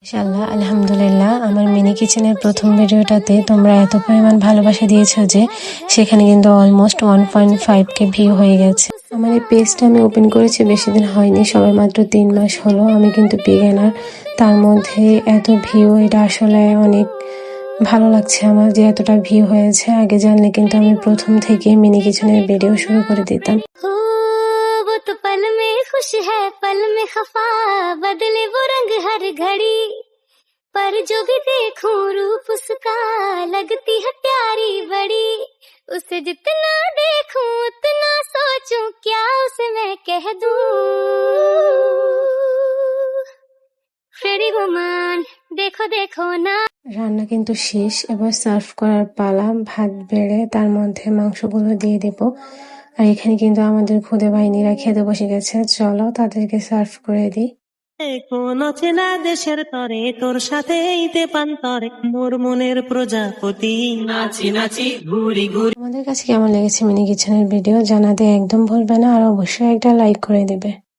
ইনশাআল্লাহ আলহামদুলিল্লাহ আমার মিনি কিচেনের প্রথম ভিডিওটাতে তোমরা এত পরিমাণ ভালোবাসা দিয়েছো যে সেখানে কিন্তু অলমোস্ট 1.5K ভিউ হয়ে গেছে। আমার এই পেজটা আমি ওপেন করেছি বেশি দিন হয়নি, সবে মাত্র 3 মাস হলো। আমি কিন্তু বিগিনার, তার মধ্যে এত ভিউ, এটা আসলে অনেক ভালো লাগছে আমার যে এতটা ভিউ হয়েছে। আগে জানলে কিন্তু আমি প্রথম থেকে মিনি কিচেনের ভিডিও শুরু করে দিতাম। वो तो पल में खुश है पल में खफा, बदले वो रंग हर घड़ी, पर जो भी देखूं रूप उसका लगती है प्यारी बड़ी, उसे जितना देखूं उतना सोचूं क्या उसे मैं कह दूं। फेरी वुमन देखो देखो ना। রান্না কিন্তু শেষ, এবার সার্ভ করার পালা। ভাত বেড়ে তার মধ্যে মাংসগুলো দিয়ে দেব। আর এখানে কিন্তু আমাদের খুদে বাহিনীরা খেতে বসে গেছে, চলো তাদেরকে সার্ভ করে দিই। কোন অচেনা দেশের তরে তোর সাথে এইতে পান্তরে মোর মনের প্রজাপতি নাচি নাচি ঘুরি ঘুরি। আমাদের কাছে কেমন লেগেছে মিনি কিচেনের ভিডিও জানাতে একদম ভুলবে না, আর অবশ্যই একটা লাইক করে দিবে।